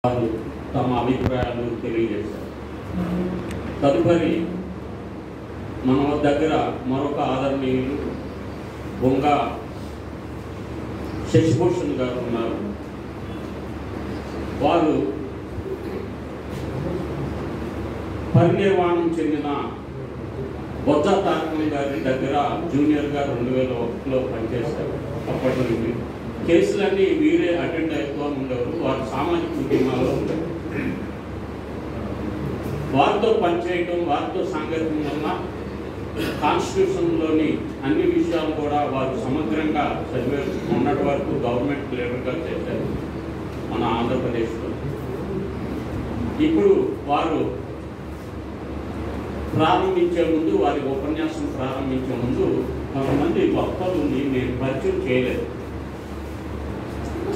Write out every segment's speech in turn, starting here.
వారు తమ అభిప్రాయాలు తెలియజేశారు. తదుపరి మన దగ్గర మరొక ఆదరణీయులు బొంగ శశిభూషణ్ గారు ఉన్నారు. వారు పరినిర్వాణం చెందిన బొజ్జ తారకం గారి దగ్గర జూనియర్గా 2001లో పనిచేశారు. అప్పటి నుండి కేసులన్నీ వీరే అటెండ్ అవుతూ ఉండేవారు. వారు సామాజిక ఉద్యమాల్లో ఉండేవారు. వారితో పనిచేయటం, వారితో సాంగత్యం వల్ల కాన్స్టిట్యూషన్లోని అన్ని విషయాలు కూడా వారు సమగ్రంగా చదివారు. మొన్నటి వరకు గవర్నమెంట్ లీడర్గా చేశారు మన ఆంధ్రప్రదేశ్లో. ఇప్పుడు వారు ప్రారంభించే ముందు, వారి ఉపన్యాసం ప్రారంభించే ముందు కొంతమంది వక్తలని నేను పరిచయం చేయలేదు.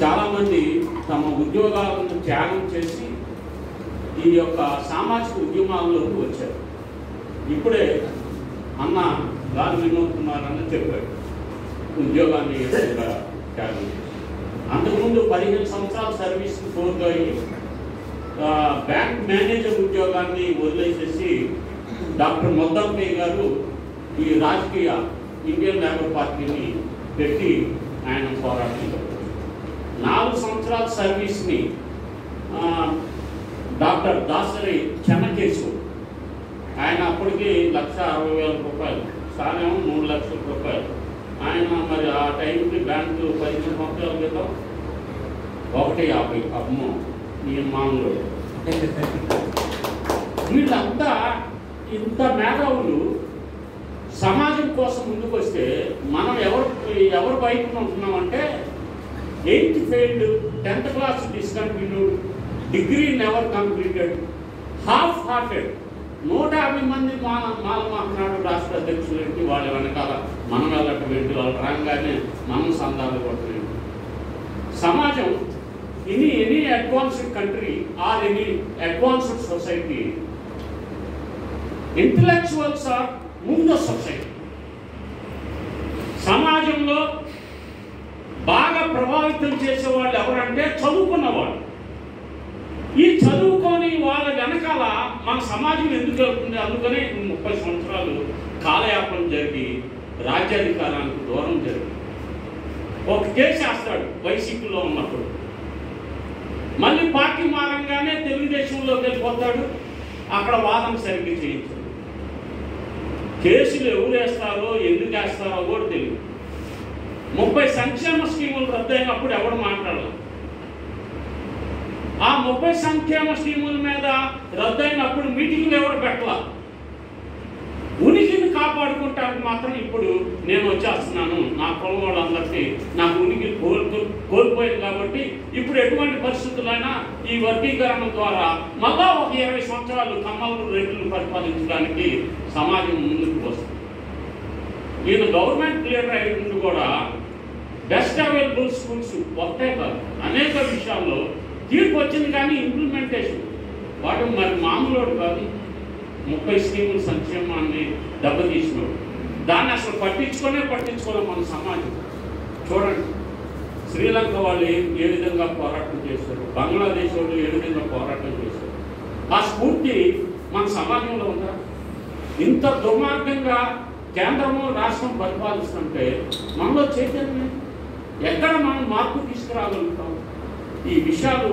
చాలామంది తమ ఉద్యోగాలను త్యాగం చేసి ఈ యొక్క సామాజిక ఉద్యమాల్లోకి వచ్చారు. ఇప్పుడే అన్న గాలి వినోద్ కుమార్ అని చెప్పాడు, ఉద్యోగాన్ని త్యాగం చేసి. అంతకుముందు 15 సంవత్సరాల సర్వీస్కి పూర్తయి బ్యాంక్ మేనేజర్ ఉద్యోగాన్ని వదిలేసేసి డాక్టర్ మొద్దపయ్య గారు ఈ రాజకీయ ఇండియన్ లేబర్ పార్టీని పెట్టి ఆయన పోరాటం. 4 సంవత్సరాల సర్వీస్ని డాక్టర్ దాసరి చెన్నకేశవ్, ఆయన అప్పటికి ₹1,60,000, సారేమో ₹3 లక్షల. ఆయన మరి ఆ టైంకి బ్యాంకు 15 సంవత్సరాల క్రితం 150. అమ్మో ఈ మామూలు వీళ్ళంతా ఇంత మేధావులు సమాజం కోసం ముందుకు వస్తే మనం ఎవరు వైపున ఉంటున్నామంటే 8th failed, 10th class discontinued, degree never completed, half hearted. 150 మంది మాలమాకునాడు రాష్ట్ర అధ్యక్షులకి వాళ్ళ వెనకాల మనం వెళ్ళటం ఏంటి, వాళ్ళు రాగానే మనం సందాలు కొట్టలేదు. సమాజం any advanced country or any advanced society, intellectuals are ముందు సొసైటీ. సమాజంలో బాగా ప్రభావితం చేసేవాళ్ళు ఎవరంటే చదువుకున్నవాళ్ళు. ఈ చదువుకొని వాళ్ళ వెనకాల మన సమాజం ఎందుకు వెళ్తుంది? అందుకనే 30 సంవత్సరాలు కాలయాపన జరిగి రాజ్యాధికారానికి దూరం జరిగింది. ఒక కేసు వేస్తాడు వైసీపీలో ఉన్నప్పుడు, మళ్ళీ పార్టీ మారంగానే తెలుగుదేశంలోకి వెళ్ళిపోతాడు. అక్కడ వాదన సరిగ్గా చేయించాడు. కేసులు ఎవరు వేస్తారో ఎందుకు వేస్తారో కూడా తెలియదు. 30 సంక్షేమ స్కీములు రద్దయినప్పుడు ఎవరు మాట్లాడాలి? ఆ 30 సంక్షేమ స్కీముల మీద రద్దయినప్పుడు మీటింగ్లు ఎవరు పెట్టాల? ఉనికిని కాపాడుకుంటానికి మాత్రం ఇప్పుడు నేను వచ్చేస్తున్నాను, నా కులం వాళ్ళందరికీ నాకు ఉనికి కోల్పోయింది కాబట్టి ఇప్పుడు ఎటువంటి పరిస్థితులైనా ఈ వర్గీకరణ ద్వారా మళ్ళా ఒక 20 సంవత్సరాలు కమ్మలు రెడ్లు పరిపాలించడానికి సమాజం ముందుకు వస్తుంది. ఈయన గవర్నమెంట్ లీడర్ అయ్యింది కూడా బెస్ట్ అవైలబుల్ స్కూల్స్ ఒకటే కాదు, అనేక విషయాల్లో తీర్పు వచ్చింది, కానీ ఇంప్లిమెంటేషన్ వాడు మరి మామూలు కాదు. 30 స్కీముల సంక్షేమాన్ని దెబ్బతీసినాడు. దాన్ని అసలు పట్టించుకోలే మన సమాజం. చూడండి, శ్రీలంక వాళ్ళు ఏ విధంగా పోరాటం చేశారు, బంగ్లాదేశ్ వాళ్ళు ఏ విధంగా పోరాటం చేశారు. ఆ స్ఫూర్తి మన సమాజంలో ఉందా? ఇంత దుర్మార్గంగా కేంద్రము రాష్ట్రం పరిపాలిస్తుంటే మనలో చైతన్యం ఎక్కడ మనం మార్పు తీసుకురాగలుగుతాం? ఈ విషయాలు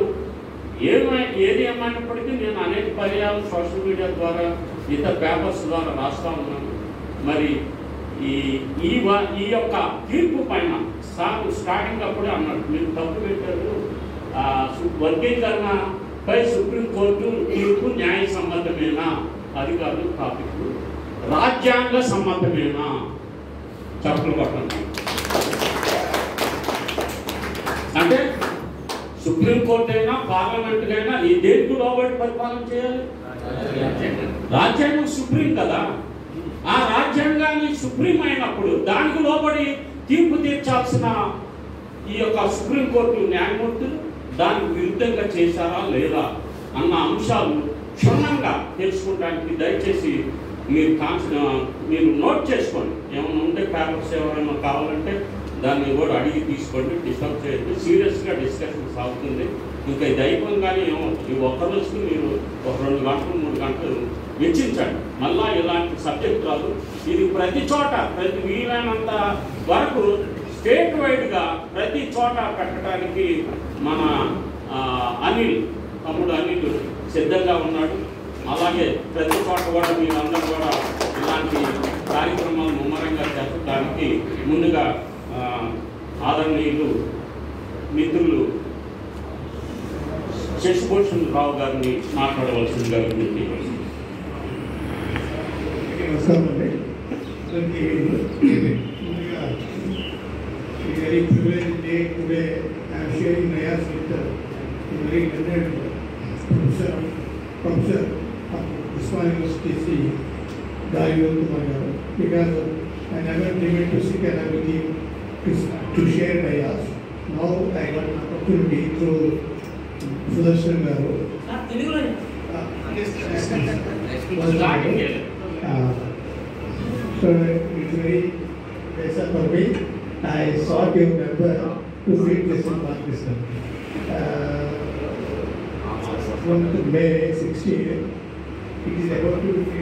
ఏది ఏమైనప్పటికీ నేను అనేక పర్యాలు సోషల్ మీడియా ద్వారా, ఇతర పేపర్స్ ద్వారా రాస్తా ఉన్నాను. మరి ఈ యొక్క తీర్పు పైన స్టార్టింగ్ అప్పుడే అన్నాడు, మీరు తప్పు పెట్టారు, వర్గీకరణపై సుప్రీంకోర్టు తీర్పు న్యాయ సమ్మతమేనా? అది కాదు టాపిక్, రాజ్యాంగ సమ్మతమేనా? చప్పులు కొట్టండి. అంటే సుప్రీంకోర్టు అయినా పార్లమెంట్ అయినా ఈ దేనికి లోబడి పరిపాలన చేయాలి? రాజ్యాంగం సుప్రీం కదా. ఆ రాజ్యాంగాన్ని సుప్రీం అయినప్పుడు దానికి లోబడి తీర్పు తీర్చాల్సిన ఈ యొక్క సుప్రీంకోర్టు న్యాయమూర్తులు దానికి విరుద్ధంగా చేశారా లేదా అన్న అంశాలు క్షుణ్ణంగా తెలుసుకోవడానికి దయచేసి మీరు నోట్ చేసుకోండి. ఏమైనా ఉంటే పేపర్స్ ఎవరైనా కావాలంటే దాన్ని కూడా అడిగి తీసుకోండి, డిస్టర్బ్ చేయొద్దు. సీరియస్గా డిస్కషన్ సాగుతుంది. ఇంకా ఇది అయిపోగానే ఈ ఒక్క రోజుకి మీరు ఒక 2 గంటలు 3 గంటలు వెచ్చించండి. మళ్ళా ఇలాంటి సబ్జెక్ట్ రాదు. ఇది ప్రతి చోట ప్రతి వీలైనంత వరకు స్టేట్ వైడ్గా ప్రతి చోట పెట్టడానికి మన తమ్ముడు అనిల్ సిద్ధంగా ఉన్నాడు. అలాగే ప్రతి చోట కూడా మీరందరూ కూడా ఇలాంటి కార్యక్రమాలు ముమ్మరంగా జరపడానికి ముందుగా ఆదరణీయులు మిత్రులు శశిభూషణ్ రావు గారిని మాట్లాడవలసిందిగా విజ్ఞప్తి. Very privileged day today. I am sharing my ideas with the very learned professor of Usmania University, Dario Kumar, because I never dreamed to sit along with him to share my ideas. Now I got an opportunity through Sudarshan Garu. So it's very pleasure for me. I sought your number to meet this in Pakistan. From May 16th, it is about to be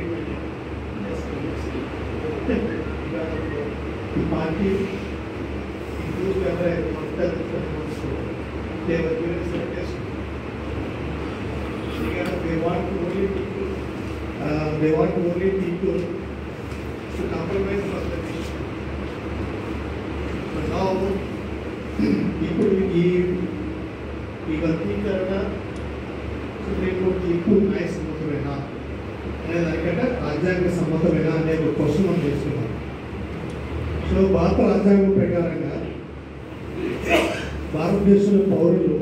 the party includes member and master they were given some test. They want only people to compromise for the nation. But now, people ఈ వర్గీకరణ supreme court తీర్పు న్యాయ సమ్మతమేనా అనే దానికంటే రాజ్యాంగ సమ్మతమేనా అనే ఒక question మనం చేస్తున్నాం. సో భారత రాజ్యాంగం ప్రకారంగా భారతదేశంలో పౌరులు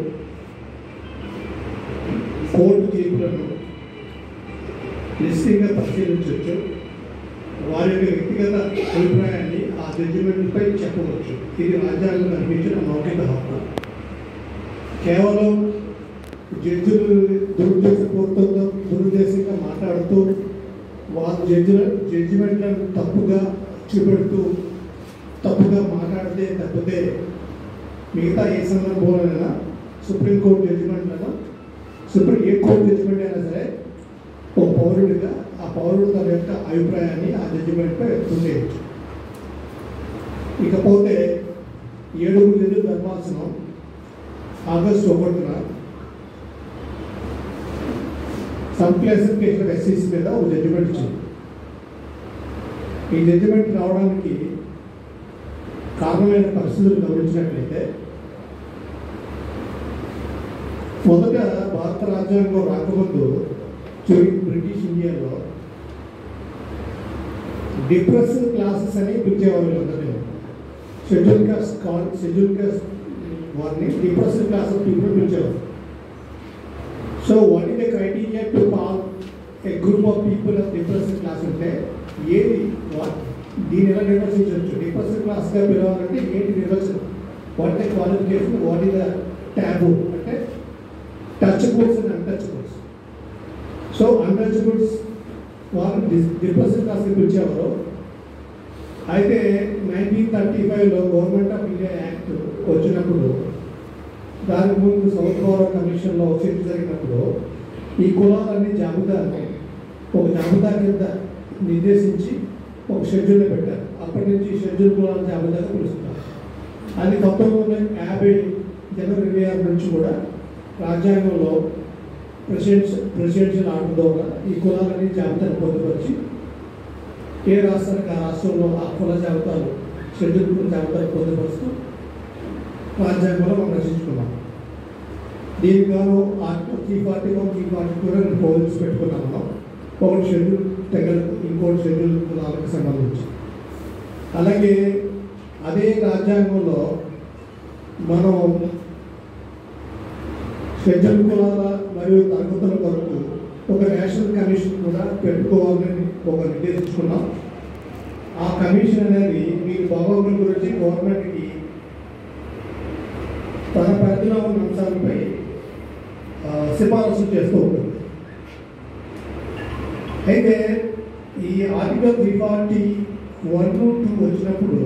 కోర్టు తీర్పులను నిశ్చితంగా పరిశీలించవచ్చు. వారి యొక్క వ్యక్తిగత అభిప్రాయాన్ని ఆ జడ్జిమెంట్పై చెప్పవచ్చు. ఇది రాజ్యాంగం కల్పించిన మౌలిక హక్కు. కేవలం జడ్జిలు దురుద్దేశంగా మాట్లాడుతూ వారు జడ్జిమెంట్లను తప్పుగా చూపెడుతూ తప్పుగా మాట్లాడితే తప్పితే మిగతా ఏ సందర్భంలోనైనా సుప్రీంకోర్టు జడ్జిమెంట్లను ఏ కోర్టు జడ్జిమెంట్ అయినా సరే ఒక పౌరుడిగా ఆ పౌరుడు తన యొక్క అభిప్రాయాన్ని ఆ జడ్జిమెంట్పై వ్యక్తం చేయవచ్చు. ఇకపోతే 7 జడ్జిల ధర్మాసనం ఆగస్టు 1న సంక్లాసిఫికేషన్ ఎస్సీసీ మీద ఒక జడ్జిమెంట్ ఇచ్చింది. ఈ జడ్జిమెంట్ రావడానికి కారణమైన పరిస్థితులు గమనించినట్లయితే మొదట భారత రాజ్యాంగం రాకముందు బ్రిటిష్ ఇండియాలో డిప్రెస్డ్ క్లాసెస్ అని పిలిచేవాళ్ళు అందరూ. షెడ్యూల్ కాస్ట్ వారిని డిప్రెస్డ్ క్లాస్ ఆఫ్ పీపుల్ పిలిచేవారు. So what is the criteria to call A group of people of depressed class అంటే ఏది దీన్ని ఎలా నిర్వచించవచ్చు? డిప్రెస్డ్ క్లాస్గా పిలవాలంటే ఏంటి నిర్వచనం? What the qualification, what is the taboo అంటే touchables and untouchables. So untouchables వారు డిప్రెస్డ్ క్లాస్కి పిలిచేవారు. అయితే 1935లో గవర్నమెంట్ ఆఫ్ ఇండియా యాక్ట్ వచ్చినప్పుడు దానికి ముందు సౌత్ గోవా కమిషన్లో చర్చ జరిగినప్పుడు ఈ కులాలన్నీ ఒక జాబితా కింద నిర్దేశించి ఒక షెడ్యూల్ పెట్టారు. అప్పటి నుంచి షెడ్యూల్ కులాల జాబితాగా పిలుస్తున్నారు. అది 1950 జనవరి 26 నుంచి కూడా రాజ్యాంగంలో ప్రెసిడెన్షియల్ ఆర్డర్ ద్వారా ఈ కులాలన్నీ జాబితాను పొందుపరిచి ఏ రాష్ట్రానికి ఆ రాష్ట్రంలో ఆ కుల జాబితాలు షెడ్యూల్ కుల జాబితాలు పొందుపరుస్తూ రాజ్యాంగంలో మనం రచించుకున్నాం. దీనికి గాను ఆర్టికల్ 341, 342 ప్రొవిజన్స్ పెట్టుకున్నాము. ఒకటి షెడ్యూల్ తెగలకు, ఇంకోటి షెడ్యూల్ కులాలకు సంబంధించి. అలాగే అదే రాజ్యాంగంలో మనం షెడ్యూల్ కులాల మరియు తరగతుల కొరకు ఒక నేషనల్ కమిషన్ కూడా పెట్టుకోవాలని ఒక నిర్దేశించుకున్నాం. ఆ కమిషన్ అనేది మీరు బాగోగుల గురించి గవర్నమెంట్కి తన పరిధిలో ఉన్న అంశాలపై సిఫారసు చేస్తూ ఉంటుంది. అయితే ఈ ఆర్టికల్ 341-2 వచ్చినప్పుడు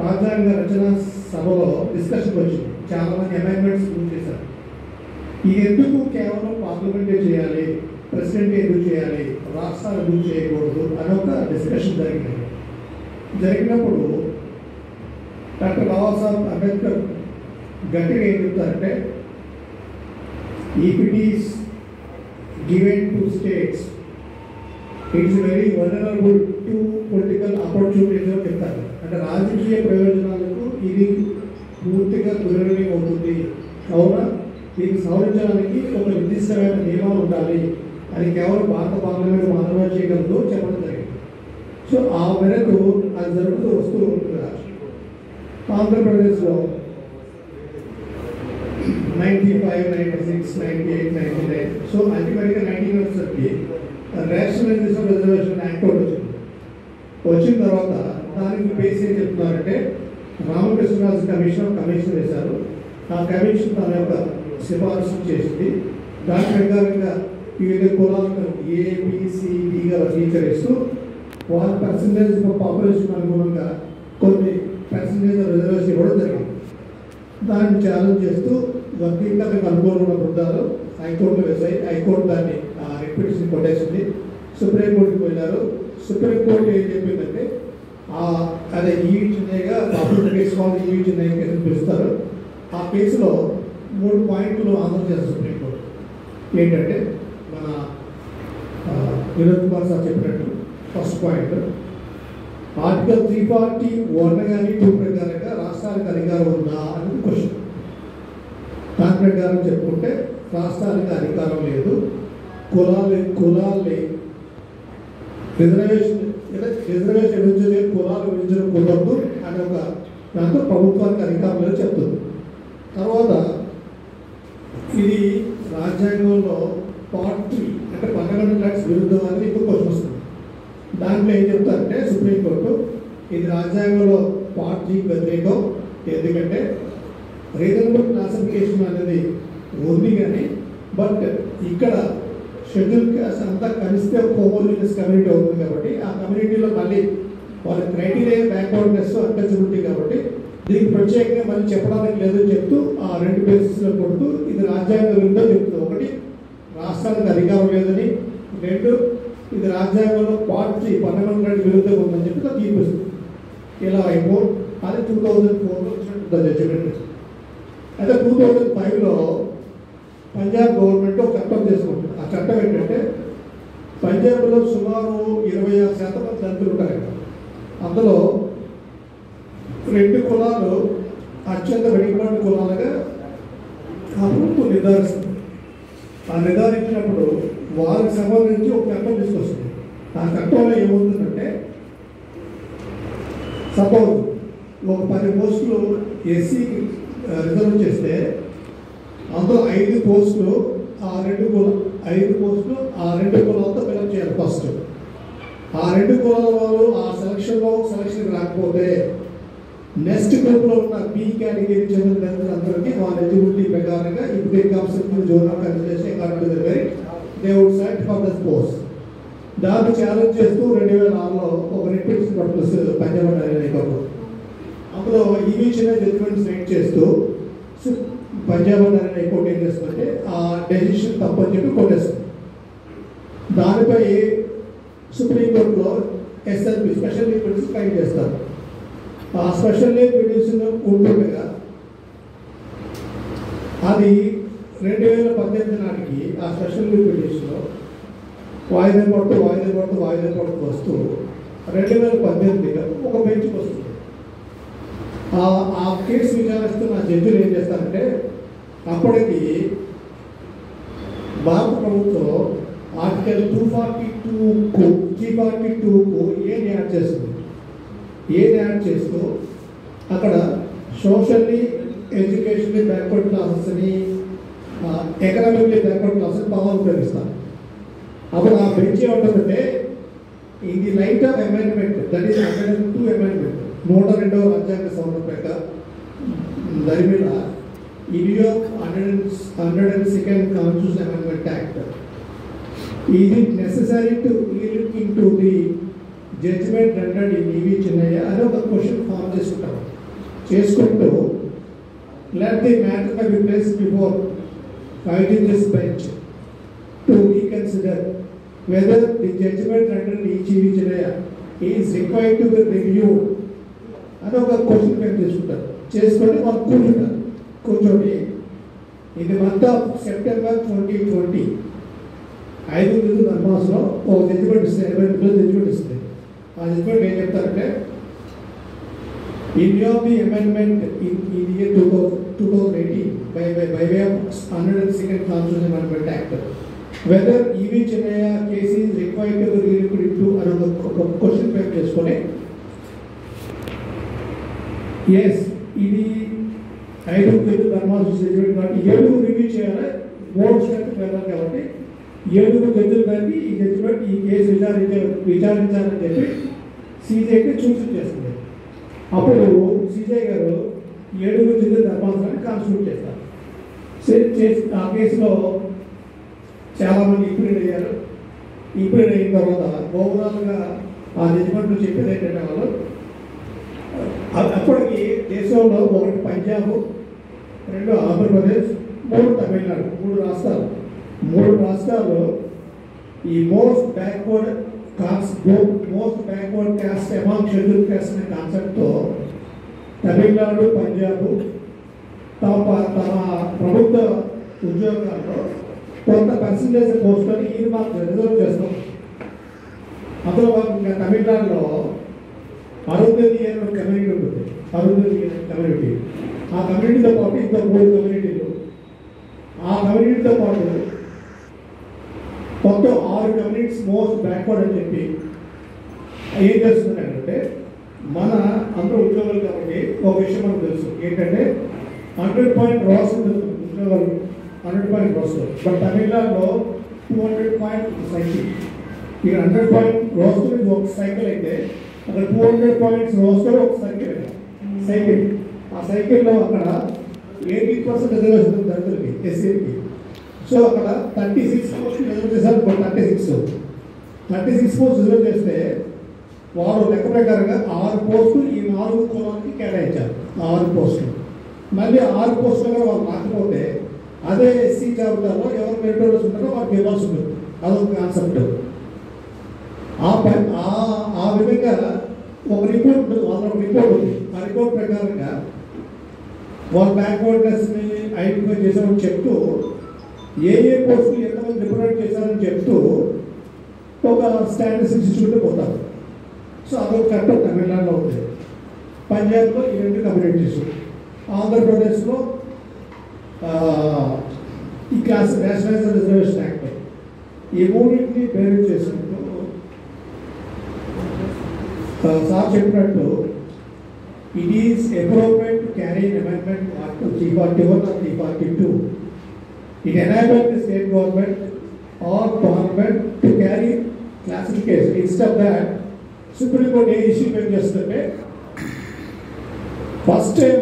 రాజ్యాంగ రచన సభలో డిస్కషన్ వచ్చింది. చాలామంది అమెండ్మెంట్స్ చేశారు. ఇది ఎందుకు కేవలం పార్లమెంటే చేయాలి, ప్రెసిడెంట్ ఎందుకు చేయాలి, రాష్ట్రాలు ఎందుకు చేయకూడదు అని ఒక డిస్కషన్ జరిగినప్పుడు డాక్టర్ బాబాసాహెబ్ అంబేద్కర్ గట్టిగా ఏం చెప్తారంటే, if it is given to states, it is very vulnerable to political opportunities అని చెప్తారు. అంటే రాజకీయ ప్రయోజనాలకు ఇది పూర్తిగా దుర్వినియోగం అవుతుంది, కావున దీన్ని సవరించడానికి ఒక నిర్దిష్టమైన నియమాలు ఉండాలి అది కేవలం భారత పార్లమెంట్ మాత్రమే చేయగలదు చెప్పడం జరిగింది. సో ఆ మేరకు అది జరుగుతూ వస్తూ ఉంటుంది. ఆంధ్రప్రదేశ్లో 95, 96, 98, 99, సో అల్టిమేట్గా 19 వచ్చేసరికి రేషనలైజేషన్ రిజర్వేషన్ యాక్ట్ ఒకటి వచ్చింది. వచ్చిన తర్వాత దానికి బేస్ ఏం చెప్తున్నారంటే, రామకృష్ణరాజు కమిషన్ వేశారు. ఆ కమిషన్ తన యొక్క సిఫారసు చేసింది. దాని ప్రకారంగా వివిధ కులాలను ఏబిసిడిగా వర్గీకరిస్తూ వాళ్ళ పర్సంటేజ్ పాపులేషన్ అనుగుణంగా కొన్ని పర్సంటేజ్ రిజర్వేషన్ ఇవ్వడం జరిగింది. దాన్ని ఛాలెంజ్ చేస్తూ వర్గీకరణకు అనుకూలమైన బృందాలు హైకోర్టులో వేశాయి. హైకోర్టు దాన్ని రిపిటిషన్ కొట్టేసింది. సుప్రీంకోర్టుకి వెళ్ళారు. సుప్రీంకోర్టు ఏం చెప్పిందంటే, అదే ఈవి చిన్నగా పాపులర్ కేసు వాళ్ళు ఈవి చిన్నయ్య కేసుని పిలుస్తారు. ఆ కేసులో 3 పాయింట్లు ఆన్సర్ చేస్తారు సుప్రీంకోర్టు. ఏంటంటే, మన వినోద్ కుమార్ సార్ చెప్పినట్టు ఫస్ట్ పాయింట్, ఆర్టికల్ 340(1) కానీ 2 ప్రకారంగా రాష్ట్రానికి అధికారం ఉందా అనేది క్వశ్చన్. దాని ప్రకారం చెప్పుకుంటే రాష్ట్రానికి అధికారం లేదు, కులాల్ని రిజర్వేషన్ విభజించలేదు, కులాలు విభజించడం కుదరదు అని ఒక దాంతో ప్రభుత్వానికి అధికారం లేదు చెప్తుంది. తర్వాత ఇది రాజ్యాంగంలో పార్ట్ 3 అంటే ఫండమెంటల్ రైట్స్ విరుద్ధం అనేది ఇంకో క్వశ్చన్ వస్తుంది. దాంట్లో ఏం చెప్తారంటే సుప్రీంకోర్టు, ఇది రాజ్యాంగంలో పార్ట్ 3కి వ్యతిరేకం, ఎందుకంటే రీజనబుల్ క్లాసిఫికేషన్ అనేది ఉంది కానీ బట్ ఇక్కడ షెడ్యూల్ క్యాస్ట్ అంతా కలిస్తే హోమోజినియస్ కమ్యూనిటీ అవుతుంది కాబట్టి ఆ కమ్యూనిటీలో మళ్ళీ వాళ్ళ క్రైటీరియా బ్యాక్వర్డ్నెస్ అన్టచబిలిటీ కాబట్టి దీనికి ప్రత్యేకంగా మళ్ళీ చెప్పడానికి లేదని చెప్తూ ఆ 2 బేసిస్లో కొడుతూ ఇది రాజ్యాంగ విరుద్ధం చెప్తుంది. ఒకటి, రాష్ట్రానికి అధికారం లేదని, 2, ఇది రాజ్యాంగంలో పార్ట్ 3 ఫండమెంటల్ రైట్ విరుద్ధంగా ఉందని చెప్పి తీర్పిస్తుంది. ఇలా హైకోర్టు అది 2004లో వచ్చినట్టు జడ్జిమెంట్. అయితే 2005లో పంజాబ్ గవర్నమెంట్ ఒక చట్టం చేసుకుంటుంది. ఆ చట్టం ఏంటంటే, పంజాబ్లో సుమారు 26% మంది దళితులు ఉంటారు. అందులో 2 కులాలు అత్యంత వెనుకబడిన కులాలుగా ఆ ప్రభుత్వం నిర్ధారిస్తుంది. ఆ నిర్ధారించినప్పుడు వారికి సంబంధించి ఒక చట్టం తీసుకొస్తుంది. ఆ చట్టంలో ఏమవుతుందంటే, సపోజ్ ఒక 10 పోస్టులు ఎస్సీకి రిజర్వ్ చేస్తే అందులో 5 పోస్టులు ఆ 2 కులాలతో ఫిలప్ చేయాలి. ఫస్ట్ ఆ 2 కులాల వాళ్ళు ఆ సెలక్షన్ రాకపోతే నెక్స్ట్ గ్రూప్లో ఉన్న బి కేటగిరీ చెందిన అందరికీ వాళ్ళ ఎలిజిబిలిటీ ప్రకారంగా ఇప్పుడు they comes in zonal consideration according to the merit they would select for the post. దాన్ని ఛాలెంజ్ చేస్తూ 2006లో ఒక రిపిటిషన్ పడుతుంది పంజాబ్ అండ్ హర్యానా. అందులో ఈవీ చిన్న జడ్జిమెంట్ సైట్ చేస్తూ పంజాబ్ అండ్ హర్యానా హైకోర్టు ఏం చేస్తుందంటే ఆ డెసిషన్ తప్పని చెప్పి కొట్టేస్తుంది. దానిపై సుప్రీంకోర్టులో SLP special leave petition file చేస్తారు. ఆ స్పెషల్ లీవ్ పిటిషన్ ఉంటుండగా అది 2018 నాటికి ఆ స్పెషల్ లీవ్ పిటిషన్లో వాయిదా పడుతూ వస్తూ 2018 ఒక బెంచ్కి వస్తుంది. ఆ కేసు విచారిస్తున్న జడ్జిలు ఏం చేస్తారంటే, అప్పటికి భారత ప్రభుత్వం ఆర్టికల్ 342కు ఏది యాడ్ చేస్తుంది. ఏది యాడ్ చేస్తూ అక్కడ సోషల్లీ ఎడ్యుకేషనల్లీ బ్యాక్వర్డ్ క్లాసెస్ అని ఎకనామిక్లీ బ్యాక్వర్డ్ క్లాసెస్ పవర్ ఉపయోగిస్తారు. అప్పుడు ఆ బెంచ్ ఏమంటుందంటే, in the light of amendment that is 102 amendment 102వ రాజ్యాంగ సవరణ ప్రకారం దాని మీద India 102nd constitution amendment act is it necessary to look into the judgement rendered in EV Chinnaiah అని ఒక క్వశ్చన్ ఫామ్ చేసుకుంటూ let the matter be place before urging this bench to reconsider whether the judgment rendered each Vijaya is required to be reviewed. అని ఒక question మేము చేసుకుంటారు, చేసుకొని వాళ్ళు కూర్చుంటారు. కూర్చొని ఇది మంత్ ఆఫ్ సెప్టెంబర్ 2020 5 ధర్మాసంలో ఒక జడ్జిమెంట్ ఇస్తుంది, 20 జడ్జిమెంట్ ఇస్తుంది. ఆ జడ్జిమెంట్ ఏం చెప్తారంటే, in view of the amendment in year 2018 by way of 102nd Constitutional Amendment Act, whether E.V. Chennaiya case is required to be reviewed into another question frame చేసుకొని, yes ఇది 5 ధర్మాసనం judgement కాబట్టి 7 review చేయాలి, 3 step వెళ్ళాలి. కాబట్టి 7 జడ్జిలు కలిపి ఈ జడ్జిమెంట్ ఈ కేసు విచారించాలని చెప్పి సీజేకి సూచన చేస్తుంది. అప్పుడు సీజే గారు 7 జడ్జిల ధర్మాసనాన్ని కాన్స్టిట్యూట్ చేస్తారు. ఆ కేసులో చాలామంది ఇంప్లీడ్ అయ్యారు. ఇంప్లీడ్ అయిన తర్వాత ఓవరాల్గా ఆ జడ్జిమెంట్లు చెప్పేది ఏంటంటే, వాళ్ళు అప్పటికి దేశంలో 1 పంజాబ్, 2 ఆంధ్రప్రదేశ్, 3 తమిళనాడు, 3 రాష్ట్రాలు ఈ most backward caste among schedule caste అనే కాన్సెప్ట్తో తమిళనాడు, పంజాబ్ తమ ప్రభుత్వ ఉద్యోగాల్లో కొంత పర్సంటేజ్ పోస్టులని ఇది మాకు రిజర్వ్ చేస్తాం. అందులో ఇంకా తమిళనాడులో అరుంధతి అనే ఒక కమ్యూనిటీ ఉంటుంది, అరుంధతి కమ్యూనిటీ. ఆ కమ్యూనిటీతో పాటు ఇంకా 3 కమ్యూనిటీలు, ఆ కమ్యూనిటీతో పాటు మొత్తం 6 కమ్యూనిటీస్ మోస్ట్ బ్యాక్వర్డ్ అని చెప్పి ఏం చేస్తున్నారంటే, మన అందరూ ఉద్యోగాలు కాబట్టి ఒక విషయం మనకు తెలుసు ఏంటంటే 100 పాయింట్ రాస్ ఉంటుంది ఉద్యోగాలు, 100 పాయింట్ రాస్. బట్ తమిళనాడులో 200 పాయింట్ సైకిల్. ఇక 100 పాయింట్ రాస్ గురించి ఒక సైకిల్ అయితే అక్కడ 200 పాయింట్స్ రాస్ ఒక సైకిల్. ఆ సైకిల్లో అక్కడ 80% రిజర్వేషన్ దళితులకి, ఎస్సీలకి. సో అక్కడ 36 పోస్టులు రిజర్వ్ చేశారు. 36 పోస్టులు రిజర్వ్ చేస్తే వారు లెక్క ప్రకారంగా 6 పోస్టులు ఈ 4 కులానికి కేటాయించారు. 6 పోస్టులు మళ్ళీ 6 పోస్టులుగా వాళ్ళు రాకపోతే అదే ఎస్సీ జాబితాలో ఎవరు మెరిటోరియస్ ఉంటారో వాళ్ళకి ఇవ్వాల్సి ఉంటుంది. అదొక కాన్సెప్ట్. ఆ విధంగా ఒక రిపోర్ట్ ఉంటుంది, వాళ్ళ రిపోర్ట్ ఉంది. ఆ రిపోర్ట్ ప్రకారంగా వాళ్ళ బ్యాక్వర్డ్నెస్ని ఐడెంటిఫై చేసామని చెప్తూ ఏ పోస్టులు ఎంతమంది రిప్రజెంట్ చేశారని చెప్తూ ఒక స్టాటిస్టిక్స్ ఇచ్చుకుంటూ పోతారు. సో అదొక చట్టం తమిళనాడులో ఉంది. పంజాబ్లో ఈ 2 కమ్యూనిటీస్, ఆంధ్రప్రదేశ్లో ఈ క్లాస్ నేషనల్ రిజర్వేషన్ యాక్ట్, ఈ 3ని బేరీ చేసుకుంటూ సార్ చెప్పినట్టు it is appropriate to carry an amendment to 341 or 342. It enables the state government or parliament to carry classification. Instead of that, Supreme Court issue when yesterday, first time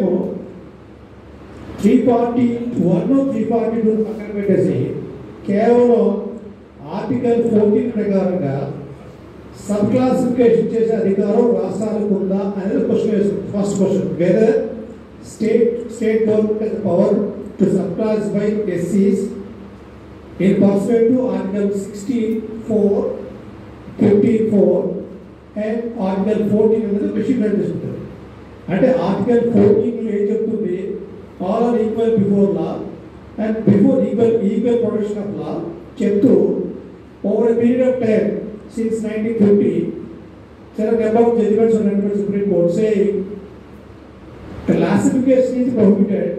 341 or 342 పక్కన పెట్టేసి కేవలం article 14 ప్రకారంగా sub classification చేసే అధికారం రాష్ట్రాలకు ఉందా అనేది question వేస్తుంది. First question, whether state government has the power to subclassify SCs in pursuant to Article 64, 54 and Article 14 అనేది క్వశ్చన్ తీసుకుంటుంది. అంటే ఆర్టికల్ 14 ఏం చెప్తుంది, all are equal before law and before equal protection of law చెప్తూ over a period of time since 1950, there are number of judgments on the Supreme Court saying classification is prohibited,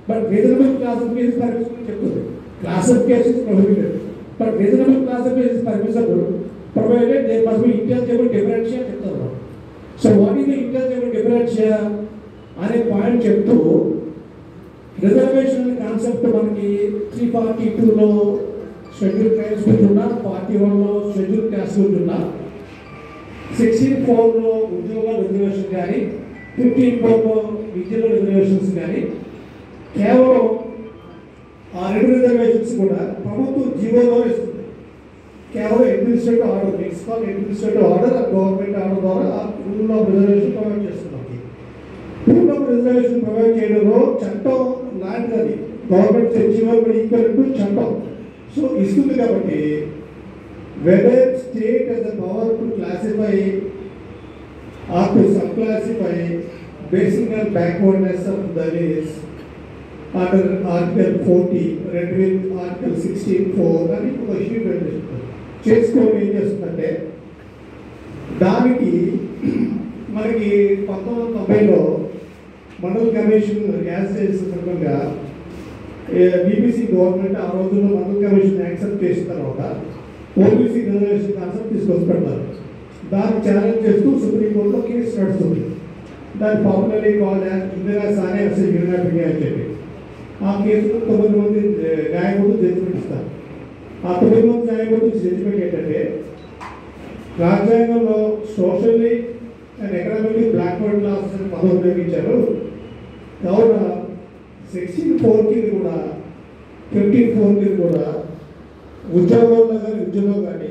but reasonable classification is permissible. Classification is prohibited, but reasonable classification is permissible, provided there must be intelligible differential. So what is the intelligible differential? అనే point చెప్తూ reservation concept మనకి 342లో schedule tribes గురించి ఉన్నా, 41లో schedule caste గురించి ఉన్నా, 64లో ఉద్యోగాల reservation కానీ, 15లో విద్యలో రిజర్వేషన్స్ కానీ, కేవలం ఆ 2 రిజర్వేషన్స్ కూడా ప్రభుత్వం జీవోలో ఇస్తుంది. కేవలం అడ్మినిస్ట్రేటివ్ ఆర్డర్, ఎక్స్పాల్ అడ్మినిస్ట్రేటివ్ ఆర్డర్, గవర్నమెంట్ ఆర్డర్ ద్వారా రూల్ ఆఫ్ రిజర్వేషన్ ప్రొవైడ్ చేస్తుంది. రూల్ ఆఫ్ రిజర్వేషన్ ప్రొవైడ్ చేయడంలో చట్టం లాంటిది. గవర్నమెంట్ అచీవబుల్ కూడా ఈక్వల్ టు చట్టం. సో ఇస్తుంది కాబట్టి whether state has the power to classify or to subclassify based on backwardness of the race under Article 40 read with Article 16(4) అని ఒక ఇష్యూ చేసుకోవడం ఏం చేస్తుందంటే దానికి మనకి 1990లో మండల్ కమిషన్ యాజ్ చేసిన సందర్భంగా బీబీసీ గవర్నమెంట్ ఆ రోజుల్లో మండల్ కమిషన్ యాక్సెప్ట్ చేసిన తర్వాత ఓబీసీ రిజర్వేషన్ కాన్సెప్ట్ తీసుకొచ్చి పెడతారు. దాన్ని ఛాలెంజ్ చేస్తూ సుప్రీంకోర్టులో కేసు నడుస్తుంది. దాన్ని popularly called Indira Sane versus union of India అని చెప్పి ఆ కేసులో 9 మంది న్యాయమూర్తులు జడ్జిమెంట్ ఇస్తారు. ఆ 9 మంది న్యాయమూర్తులు జడ్జిమెంట్ ఏంటంటే రాజ్యాంగంలో socially and economically backward classes అని పదం ఉపయోగించారు. కావున సెక్షన్ 4 కి కూడా 15(4) కి కూడా ఉద్యోగంలో కానీ ఉద్యోగంలో కానీ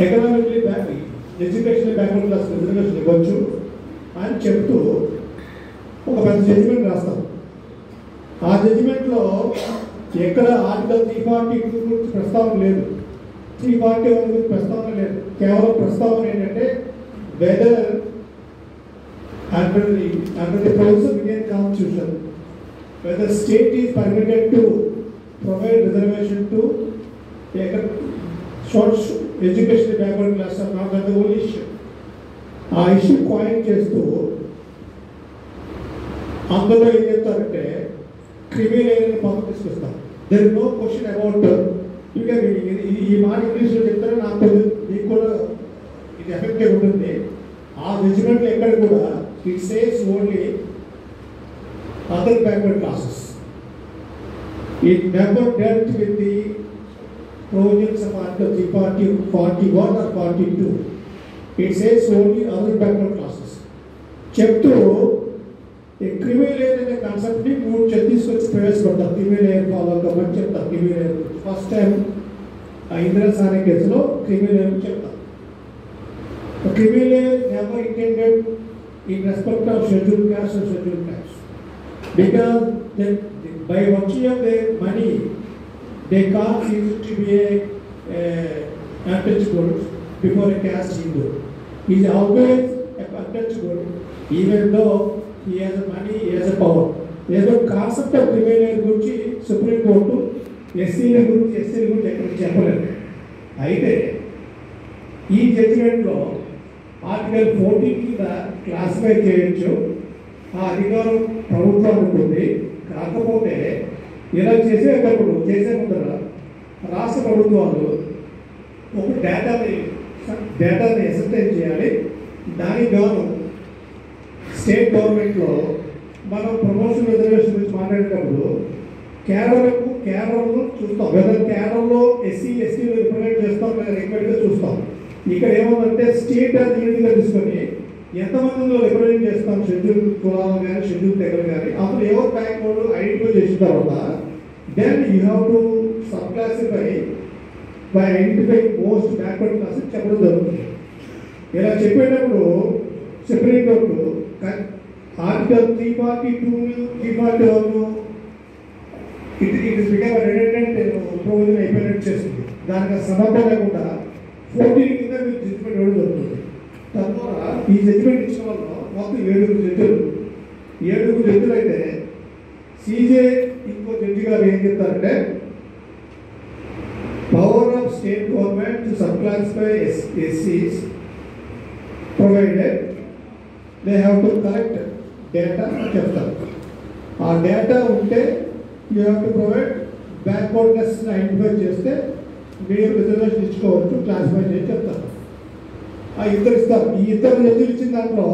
economically education backward class reservation ఇవ్వచ్చు అని చెప్తూ ఒక పెద్ద జడ్జిమెంట్ రాస్తాం. ఆ జడ్జిమెంట్లో ఎక్కడ ఆర్టికల్ 342 గురించి ప్రస్తావన లేదు, 341 గురించి ప్రస్తావన లేదు. కేవలం ప్రస్తావన ఏంటంటే whether under the provisions of Indian constitution whether state is permitted to provide reservation to short education backward class of not the only issue. ఆ ఇష్యూ కాయిన్ చేస్తూ అందులో ఏం చెప్తారంటే క్రిమినల్ పదం తీసుకొస్తాం. There is no question about ఈ మాట ఇంగ్లీష్లో చెప్తారో నాకు మీకు కూడా ఇది ఎఫెక్టివ్ ఉంటుంది. ఆ జడ్జిమెంట్లో ఎక్కడ కూడా it says only other backward classes. It never dealt with the provisions of Article 41 or 42. It says only other backward classes. చెప్తూ ఈ క్రిమిలేయర్ అనే కాన్సెప్ట్ని 3 తీసుకొచ్చి ప్రవేశపెడతారు. క్రిమిలేయర్ ఫాలో అవ్వమని చెప్తారు. Creamy layer first time Indira Sane కేసులో క్రిమిలేయర్ చెప్తారు. Creamy layer never intended in respect of schedule caste and schedule caste because by virtue of their money they can't use it to be untouchable before a caste Hindu. He is always untouchable even though he has money, he has a power. ఏదో concept of criminal గురించి supreme court ఎస్సీల గురించి ఎక్కడ చెప్పలేదు. అయితే ఈ జడ్జిమెంట్లో article 14 కింద classify చేయొచ్చు. ఆ అధికారం ప్రభుత్వానికి ఉంది. కాకపోతే ఇలా చేసే ముందర రాష్ట్ర ప్రభుత్వాలు ఒక డేటాని ఎసెప్టైన్ చేయాలి. దానికి గాను స్టేట్ గవర్నమెంట్లో మనం ప్రమోషన్ రిజర్వేషన్ గురించి మాట్లాడేటప్పుడు కేరళను చూస్తాం. వెదర్ కేరళలో ఎస్సీలు రిప్రజెంట్ చేస్తాం లేదా రికమెండ్గా చూస్తాం. ఇక్కడ ఏమంటే స్టేట్ అది యూనిట్గా తీసుకొని ఎంతమందిలో రిప్రజెంట్ చేస్తాం షెడ్యూల్ కులాలు కానీ షెడ్యూల్ తెగలు కానీ అప్పుడు ఎవరు బ్యాక్వర్డ్ ఐడెంటిఫై చేసిన తర్వాత then you have to sub classify by identify most backward classes చెప్పడం జరుగుతుంది. ఇలా చెప్పేటప్పుడు supreme court article 342 341 it is become redundant provision implement చేస్తుంది. దానికి సంబంధం లేకుండా 14 కింద మీరు జడ్జిమెంట్ ఇవ్వడం జరుగుతుంది. తద్వారా ఈ జడ్జిమెంట్ ఇచ్చిన వాళ్ళు మొత్తం 7 జడ్జిలు అయితే సీజే ఇంకో జడ్జి గారు ఏం చెప్తారంటే power of state government to subclassify ఎస్సీస్ provided they have to collect data చెప్తారు. ఆ డేటా ఉంటే you have to provide backwardness identify చేస్తే మీరు రిజర్వేషన్ ఇచ్చుకోవచ్చు, క్లాసిఫై చేసి చెప్తారు. ఆ ఇద్దరు ఇస్తారు. ఈ ఇద్దరు జడ్జిలు ఇచ్చిన దాంట్లో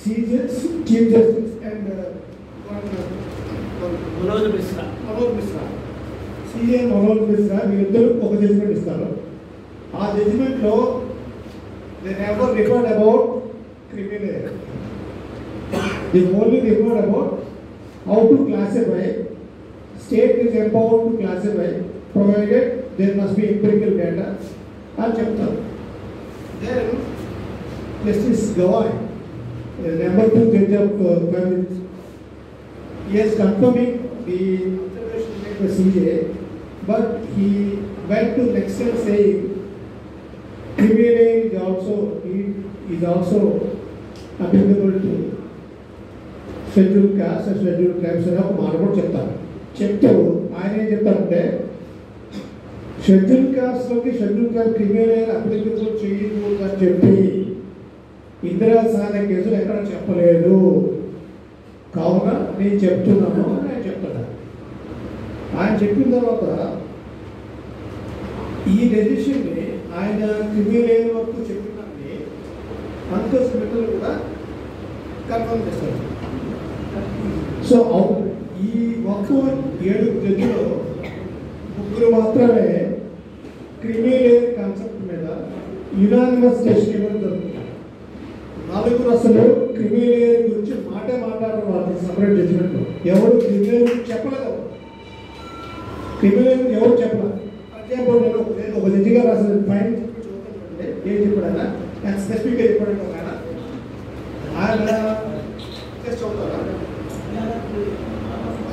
CJs chief justice and Manoj Mishra సిఎన్ మనోజ్ మిశ్రా వీరిద్దరు ఒక జడ్జిమెంట్ ఇస్తారు. ఆ జడ్జిమెంట్లో they never referred about criminal. They only referred about how to classify. State is empowered to classify provided there must be empirical data అని చెప్తారు. Then Justice Gawai, number 2 judge of he is confirming the observation made by CJ, but he went to next step saying criminal is also applicable to schedule caste schedule tribes అని ఒక మాట కూడా చెప్తారు. చెప్తూ ఆయన ఏం చెప్తారంటే షెడ్యూల్ కాస్ట్లోకి షెడ్యూల్ ట్రైబ్ క్రిమినల్ అప్లికబుల్ చేయకూడదు అని చెప్పి ఇందిరా సానే కేసులు ఎక్కడ చెప్పలేదు, కావున నేను చెప్తున్నాను అని ఆయన చెప్తాడు. ఆయన చెప్పిన తర్వాత ఈ డెసిషన్ని ఆయన క్రిమినల్ వరకు చెప్పినాన్ని అంకస్ మిత్రులు కూడా కన్ఫర్మ్ చేస్తారు. సో ఈ ఒక్క 7 జడ్జిలో 3 మాత్రమే క్రిమినల్ కాన్సెప్ట్ మీద యునానిమస్ డెసిషన్ ఇవ్వడం జరుగుతుంది. 4 అసలు క్రిమినల్ గురించి మాట్లాడరు. వాళ్ళకి సపరేట్ జడ్జిమెంట్ ఎవరు క్రిమినల్ గురించి చెప్పలేదు. క్రిమినల్ ఎవరు చెప్పలేదు. ఎగ్జాంపుల్ నేను ఒక జడ్జిగా రాసిన ఫైన్ ఏం చెప్పాడన్నా స్పెసిఫిక్గా చెప్పాడు. ఆయన జస్ట్ చదువుతారా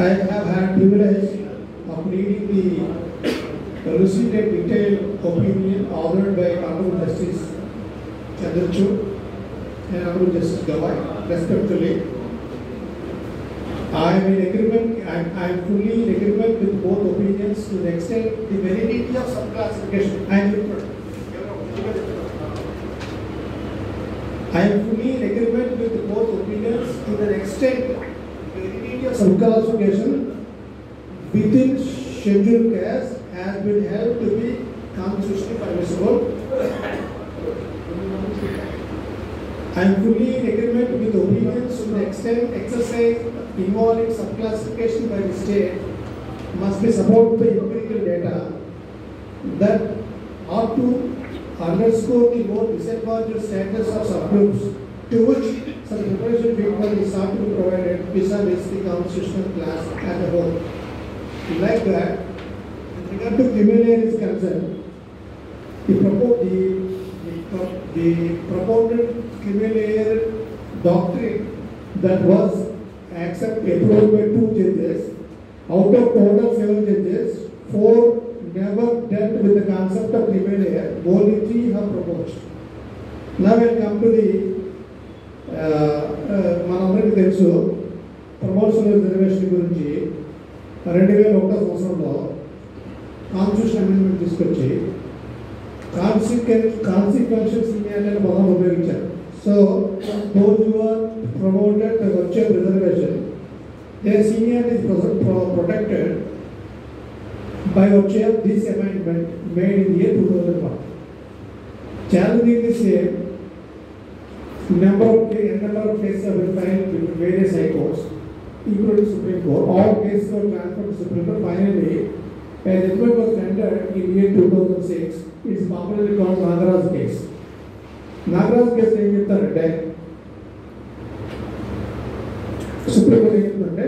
I have had privilege of reading the lucid and detailed opinion authored by Honorable Justice Chandrachud and Honorable Justice Gawai. Respectfully, I am in agreement. I am fully in agreement with both opinions to the extent the validity of some classification. I am fully in agreement with both opinions to the extent some classification within scheduled caste has been held to be constitutionally permissible. I am fully in agreement with opinions to the extent exercise involving subclassification by the state must be supported by empirical data that ought to underscore the more disadvantaged status of subgroups to which such preparation treatment is sought to be provided vis-a-vis the constitutional class as a whole. Like that, with regard to criminal is concerned, the proposed criminal doctrine that was approved by 2 judges, out of total 7 judges, 4 never dealt with the concept of criminal, only 3 have proposed. Now we'll come to the మనందరికీ తెలుసు promotional reservation గురించి 2001 సంవత్సరంలో constitution amendment తీసుకొచ్చి consequential seniority అనే పదం ఉపయోగించారు. So those who are promoted by virtue of reservation, their seniority is protected by virtue of this amendment made in the year 2001. Challenging the same, number of cases have been filed with various high courts, including Supreme Court. All cases were transferred to Supreme Court. Finally, a judgment was rendered in year 2006. It is popularly called Nagaraj case. Nagaraj case ఏం చెప్తారంటే Supreme Court ఏం చెప్తుందంటే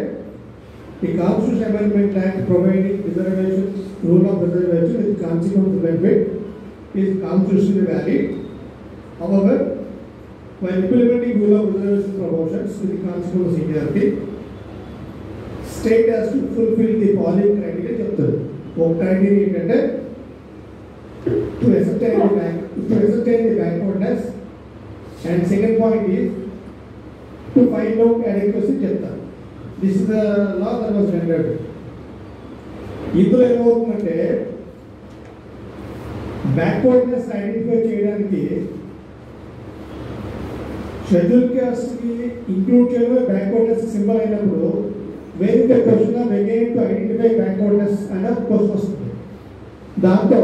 the Constitutional Amendment Act providing reservations, rule of reservation with consequence benefit is constitutionally valid. However, while implementing rule of reservation promotions with the consequence of seniority, state has to fulfill the following criteria. చెప్తారు ఒక criteria ఏంటంటే to ascertain the backwardness, and second point is to find out adequacy. చెప్తారు. This is the law that was rendered. ఇందులో ఏమవుతుందంటే backwardness identify చేయడానికి schedule క్యాస్ట్కి include చేయడమే backwardness symbol అయినప్పుడు వేరే question of again to identify backwardness అనే question వస్తుంది. దాంతో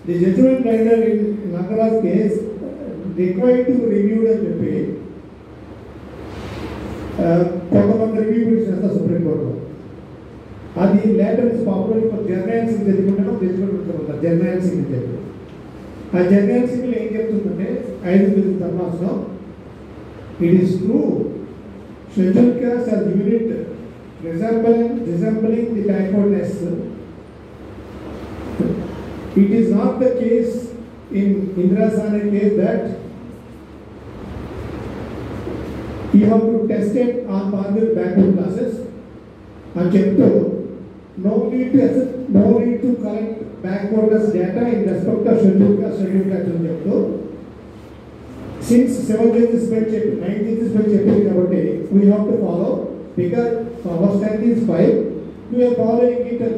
the judgement render in Nagaraj case required to review అని చెప్పి కొంతమంది రివ్యూ చేస్తారు సుప్రీంకోర్టులో. అది లేటర్ పాపులర్ జర్నల్ సింగ్ చదువుకుంటాను తెచ్చుకుంటారు జర్నల్ సింగ్ చెప్పి ఆ జర్నల్ సింగ్లో ఏం చెప్తుందంటే 5 ధర్మాసనం it is true schedule caste as unit resembling the backwardness. It is not the case in Indira Sane case that You have to test it on par with backward classes. And no need to collect backwardness data in respect of scheduled caste. Since 7th is spell check, 9th is spell check, we have to follow because our strength is 5. We are following it and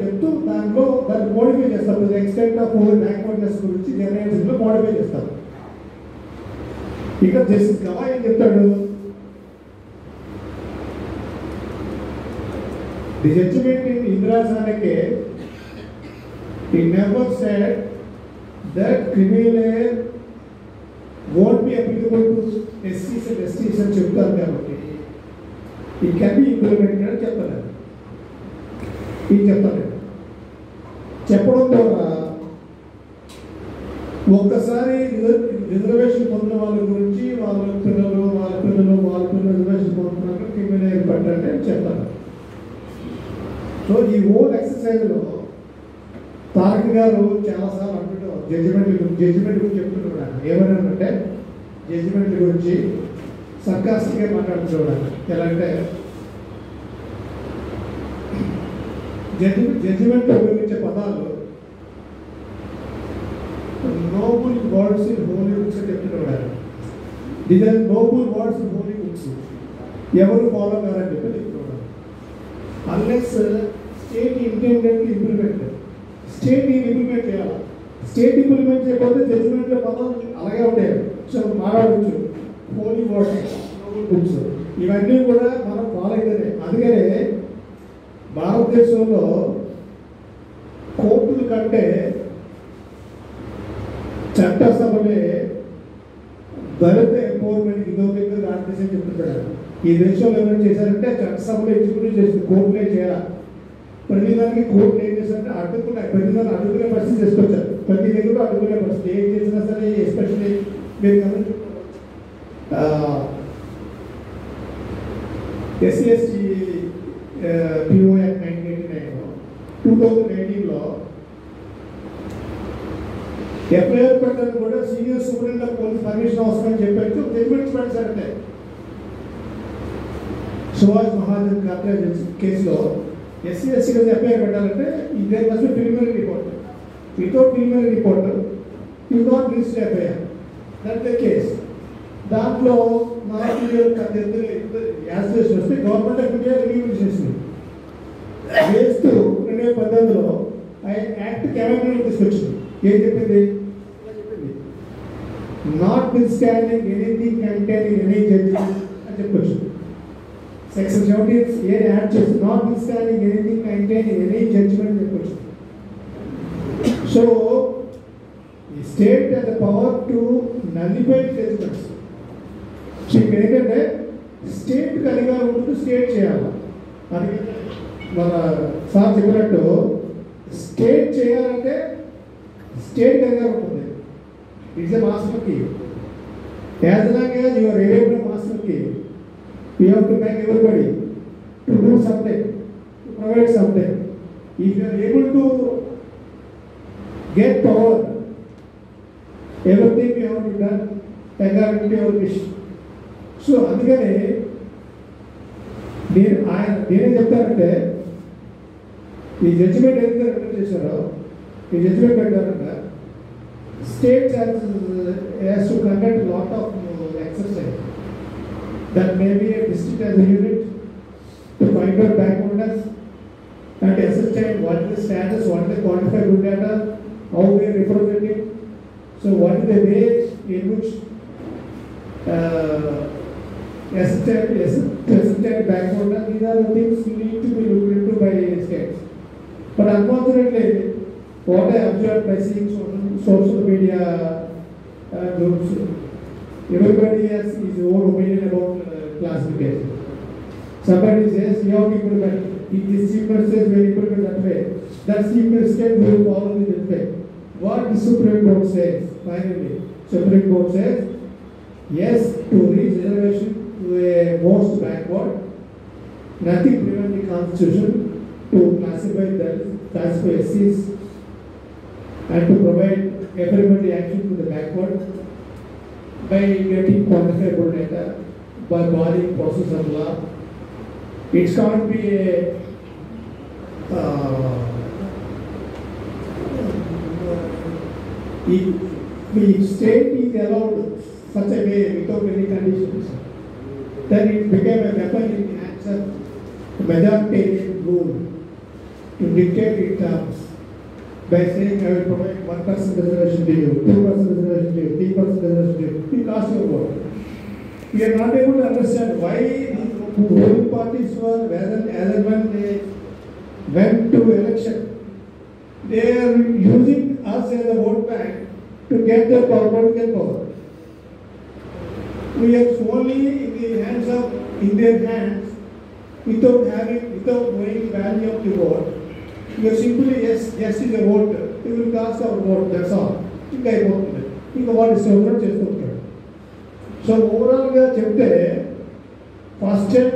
that modify చేస్తాం to the extent of our backwardness గురించి generations లో modify చేస్తాం. ఇక్కడ justice గవా ఏం చెప్తాడు, the judgment in Indira Sanake, he never said that criminal law won't be applicable to SCs and STs అని చెప్తారు కాబట్టి it can be implemented అని చెప్తారు. ఇది చెప్తాను చెప్పడం ద్వారా ఒక్కసారి రిజర్వేషన్ పొందిన వాళ్ళ గురించి వాళ్ళ పిల్లలు రిజర్వేషన్ పొందుతున్నారు క్రిమినల్ ఏర్పడ్డంటే అని చెప్తాను. సో ఈ హోల్ ఎక్సర్సైజ్లో తారక్ గారు చాలాసార్లు అంటుంటారు జడ్జిమెంట్ గురించి చెప్తుంటాడు. ఏమన్నానంటే జడ్జిమెంట్ గురించి సర్కాస్టిక్గా మాట్లాడుతున్నాడు. ఎలా అంటే జడ్జిమెంట్ ఉపయోగించే పదాలు noble words in holy books అని చెప్తున్నాడు. These are noble words in holy books, ఎవరు ఫాలో కారని చెప్పి చెప్తున్నాడు. Unless state intended implement, state implement చేయాలి. స్టేట్ ఇంప్లిమెంట్ చేయకపోతే జడ్జిమెంట్లో పదాలు అలాగే ఉంటాయి. సో మాట్లాడవచ్చు హోలీ వర్డ్స్, నోబుల్ బుక్స్ ఇవన్నీ కూడా మనం ఫాలో అయితేనే. అందుకనే భారతదేశంలో కోర్టుల కంటే చట్టసభలే దళిత ఎంపవర్మెంట్ ఇదొక భారతదేశం చెప్తున్నాడు. ఈ దేశంలో ఏమైనా చేశారంటే చట్టసభలో ఎగ్జిక్యూటివ్ చేస్తుంది, కోర్టులే చేయాలి. ప్రతిదానికి కోర్టులు ఏం చేశారంటే అడ్డుకున్నాయి, ప్రతిదాన్ని అడ్డుకునే పరిస్థితి తీసుకొచ్చారు. ప్రతి దగ్గర అడ్డుకునే పరిస్థితి ఏం చేసినా సరే. ఎస్పెషల్లీ మీరు ఎస్సీ ఎస్టీ PO Act 1989 2018లో ఎఫ్ఐఆర్ పెట్టడానికి కూడా senior superintendent of police permission అవసరం చెప్పచ్చు. జడ్జిమెంట్స్ పెట్టారంటే సుభాష్ మహాజన్ హత్య కేసులో ఎస్సీ ఎస్సీ ఎఫ్ఐఆర్ పెట్టాలంటే there must be preliminary report. Without preliminary report you not register FIR. That the case. దాంట్లో యాజిటేషన్ వస్తే గవర్నమెంట్ ఆఫ్ ఇండియా రివ్యూ చేసింది. వేస్తూ 2018లో యాక్ట్ క్యాబినెట్ తీసుకొచ్చింది. ఏం చెప్పింది? Notwithstanding anything containing any judgement అని చెప్పొచ్చు. సెక్షన్ 17 ఏ యాడ్ చేసి notwithstanding anything containing any judgement చెప్పొచ్చు. సో ఈ state has the power to nullify judgements. So ఇక్కడ ఏంటంటే స్టేట్ కలిగా ఉంటూ స్టేట్ చేయాలి. అది మన సార్ చెప్పినట్టు స్టేట్ చేయాలంటే స్టేట్ కలిగా ఉంటుంది. It's a master key. As long as your area master key, you have to make everybody to do something, to provide something. If you are able to get power, everything you have to done according to your wish. So అందుకని నేనేం చెప్తానంటే ఈ judgement ఏదైతే return చేశారో ఈ judgement పెట్టారంట state has to conduct lot of exercise that may be a district as a unit to find out backwardness and ascertain what is the status, what is the quantified good data, how we are representing. So what is the way in which ascertain backwardness? These are the things need to be looked into by states. But unfortunately, what I observed by seeing social media groups, everybody has his own opinion about classification. Somebody says, you have to implement. If this chief minister says, we implement that way, that chief minister will follow this way. What the Supreme Court says, finally, Supreme Court says, yes, to reach reservation to a most backward, nothing prevents the Constitution to classify SCs and to provide affirmative action to the backward by getting quantifiable data by body process of law. It can't be a if state is allowed such a way without any conditions, then it became a weapon in the hands of majoritarian rule to dictate its terms by saying I will provide 1% reservation to you, 2% reservation to you, 3% reservation to you. We cast your vote. We are not able to understand why the ruling parties were, as and when they went to election, they are using us as a vote bank to get their political power. We are solely in their hands, without knowing the value of the vote. We are simply yes is a voter. We will cast our vote. That's all. I voted. What is the So overall, we are chapter first time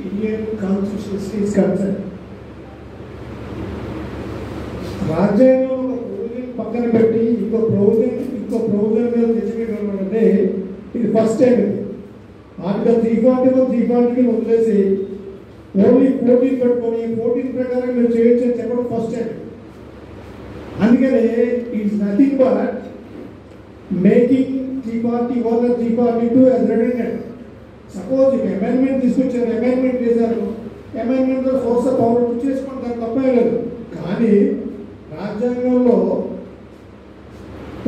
Indian constitution is concerned. రాజ్యాంగంలో ఒక provision పక్కన పెట్టి ఇంకో provision మీద తెచ్చిపెట్టడం అంటే ఇది first time. Article 341 వదిలేసి only 14 పెట్టుకొని 14 ప్రకారం మీరు చేయొచ్చు అని చెప్పడం ఫస్ట్ టైం. అందుకనే it's nothing but making 341 and 342 as redundant. Suppose ఇక అమెండ్మెంట్ తీసుకొచ్చారు, అమెండ్మెంట్ చేశారు, అమెండ్మెంట్ ఫోర్స్ ఆఫ్ పవర్ చేసుకుంటే దానికి తప్పే లేదు. కానీ రాజ్యాంగంలో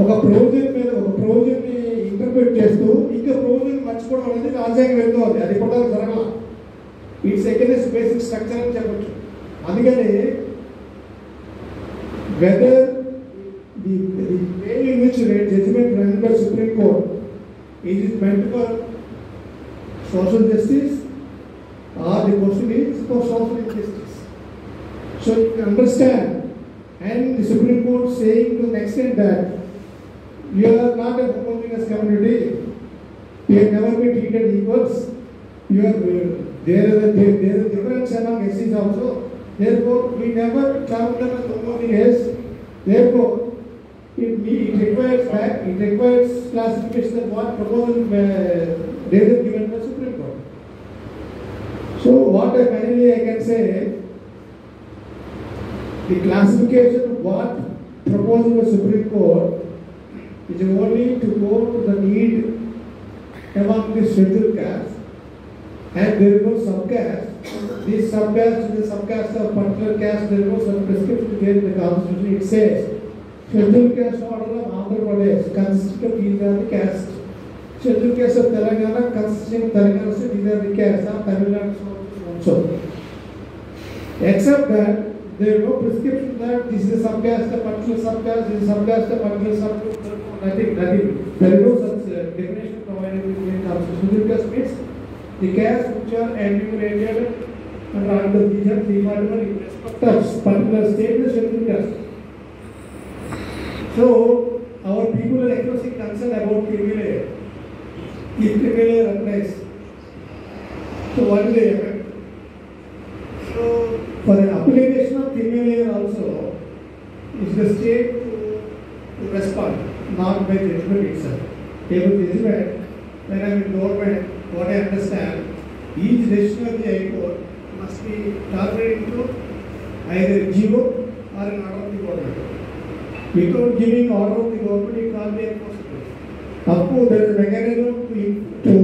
ఒక ప్రొవిజన్ని ఇంటర్ప్రిట్ చేస్తూ ఇంకా ప్రొవిజన్ మర్చిపోవడం అనేది రాజ్యాంగం ఎంతో అది కూడా జరగల. ఇట్స్ అగైన్స్ బేసిక్ స్ట్రక్చర్ అని చెప్పచ్చు. అందుకని weather the way in which judgment rendered by Supreme Court is it meant for social justice or the question is for social injustice. So you can understand, and the Supreme Court saying to the extent that you are not a homogeneous community, you have never been treated equals, you are there is a difference among SCs also. Therefore, we never term them as homogeneous. Therefore, it requires classification of what proposal they were given by Supreme Court. So what I can say, the classification of what proposal by Supreme Court is only to go to the need among the scheduled castes, and there is no subcaste. This subcaste is the subcaste of particular caste. There is no such prescription there in the Constitution. It says scheduled caste order of Andhra Pradesh consisting of these are the caste. Scheduled caste of Telangana consisting of Telangana, so these are the caste of Tamil Nadu also. Except that there is no prescription that this is a subcaste, a particular subcaste, this is a subcaste, a particular subcaste. Nothing. There is no such definition provided in the Constitution. Scheduled caste means the caste which are enumerated under these are 341 in respect of particular state is scheduled caste. So, our people are expressing concern about criminal layer. If criminal layer applies, so what is the effect? So, for an application of criminal layer also, is the state to respond, not by judgment itself. Able judgment, when I am in government, what I understand, each decision of the High Court must be translated into either GO or an order of the government. Without giving order of the government, it can't be enforceable. Of course, there is a mechanism to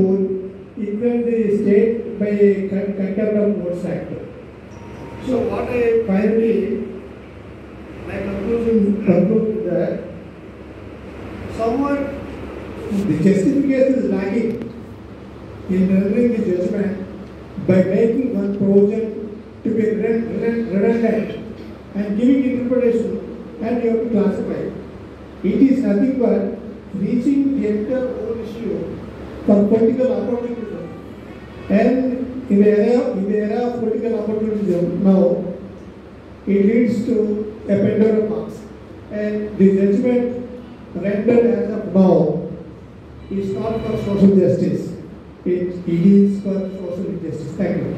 influence the state by contempt of courts act. So, what I finally, my conclusion is that somewhat the justification is lacking in rendering the judgment by making one provision to be redundant and giving interpretation. And you have to classify. It is nothing but reaching the entire whole issue for political opportunism. And in the era of political opportunism now, it leads to a Pandora box. And the judgment rendered as of now is not for social justice. It is for social injustice. Thank you.